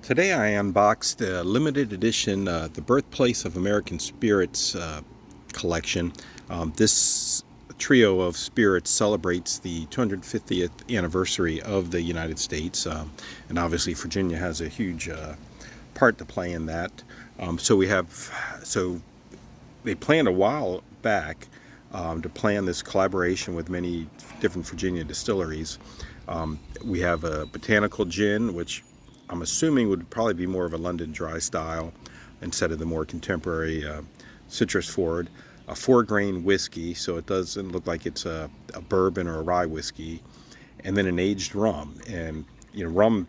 Today I unboxed a limited edition, the Birthplace of American Spirits collection. This trio of spirits celebrates the 250th anniversary of the United States, and obviously Virginia has a huge part to play in that. So they planned a while back to plan this collaboration with many different Virginia distilleries. We have a botanical gin, which I'm assuming would probably be more of a London dry style instead of the more contemporary citrus forward. A 4-grain whiskey, so it doesn't look like it's a bourbon or a rye whiskey, and then an aged rum. And rum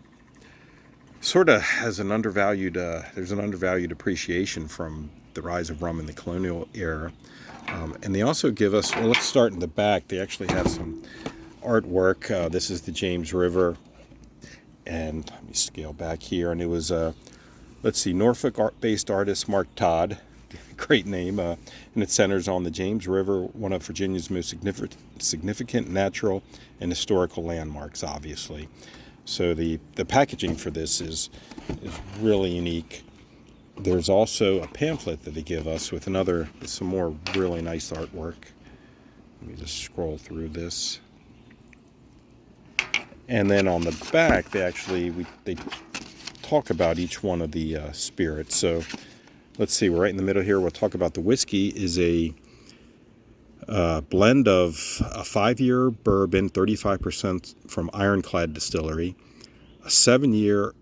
sort of has an undervalued. There's an undervalued appreciation from the rise of rum in the colonial era. And they also give us. Well, let's start in the back. They actually have some artwork. This is the James River. And let me scale back here. And it was, let's see, Norfolk-based artist Mark Todd. Great name. And it centers on the James River, one of Virginia's most significant natural and historical landmarks, obviously. So the packaging for this is really unique. There's also a pamphlet that they give us with some more really nice artwork. Let me just scroll through this. And then on the back, they talk about each one of the spirits. So let's see, we're right in the middle here. We'll talk about the whiskey is a blend of a 5-year bourbon, 35% from Ironclad Distillery, a 7-year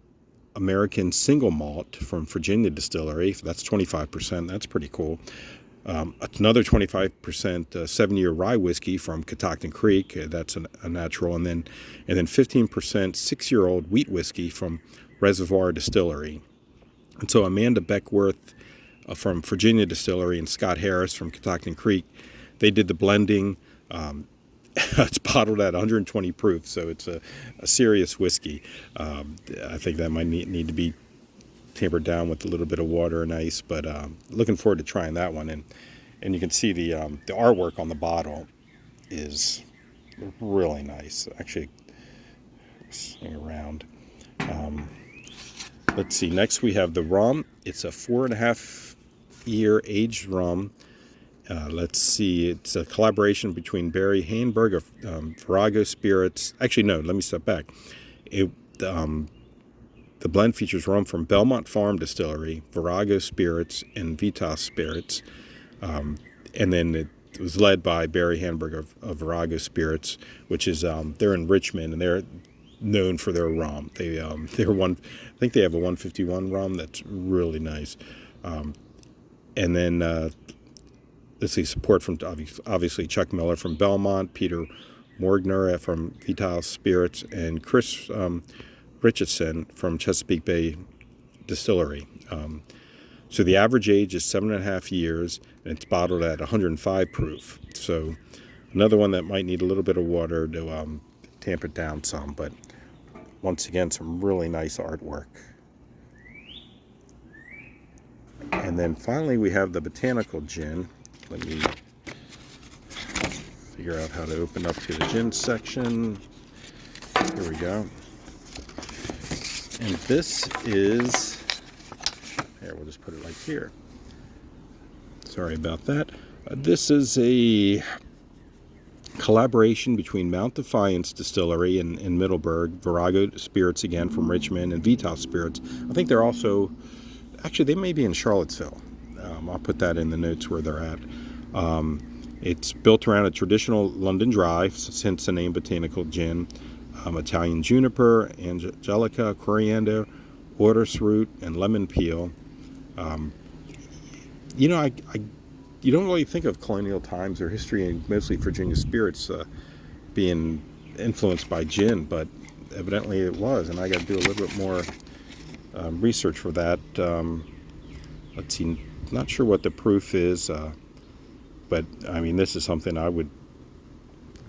American single malt from Virginia Distillery. That's 25%. That's pretty cool. Another 25% 7-year rye whiskey from Catoctin Creek. That's a natural, and then 15% 6-year-old wheat whiskey from Reservoir Distillery. And so Amanda Beckworth from Virginia Distillery and Scott Harris from Catoctin Creek, they did the blending. It's bottled at 120 proof, so it's a serious whiskey. I think that might need to be tampered down with a little bit of water and ice, but looking forward to trying that one. And you can see the artwork on the bottle is really nice. Actually, swing around. Let's see. Next we have the rum. It's a 4.5-year aged rum. Let's see. It's a collaboration between Barry Haneberg of Virago Spirits. Actually, no. Let me step back. The blend features rum from Belmont Farm Distillery, Virago Spirits, and Vitae Spirits. And then it was led by Barry Haneberg of Virago Spirits, which is, they're in Richmond, and they're known for their rum. I think they have a 151 rum that's really nice. And then, let's see, support from obviously Chuck Miller from Belmont, Peter Morgner from Vitae Spirits, and Chris Richardson from Chesapeake Bay Distillery. So the average age is 7.5 years, and it's bottled at 105 proof. So another one that might need a little bit of water to tamp it down some, but once again, some really nice artwork. And then finally we have the botanical gin. Let me figure out how to open up to the gin section. Here we go. And this is, here, we'll just put it like here. Sorry about that. This is a collaboration between Mount Defiance Distillery in Middleburg, Virago Spirits again from Richmond, and Vitae Spirits. I think they're also, actually they may be in Charlottesville. I'll put that in the notes where they're at. It's built around a traditional London dry, hence the name botanical gin. Italian juniper, angelica, coriander, orris root, and lemon peel. You don't really think of colonial times or history and mostly Virginia spirits being influenced by gin, but evidently it was, and I got to do a little bit more research for that. Let's see, not sure what the proof is, but I mean, this is something I would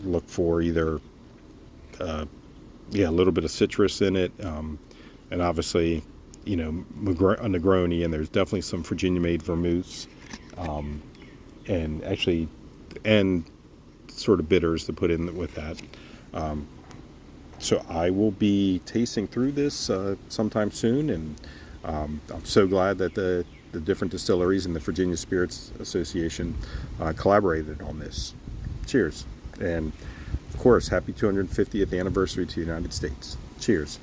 look for, either a little bit of citrus in it, and obviously, a Negroni, and there's definitely some Virginia-made vermouths, and sort of bitters to put in with that. So I will be tasting through this sometime soon, and I'm so glad that the different distilleries and the Virginia Spirits Association collaborated on this. Cheers. And of course, happy 250th anniversary to the United States. Cheers.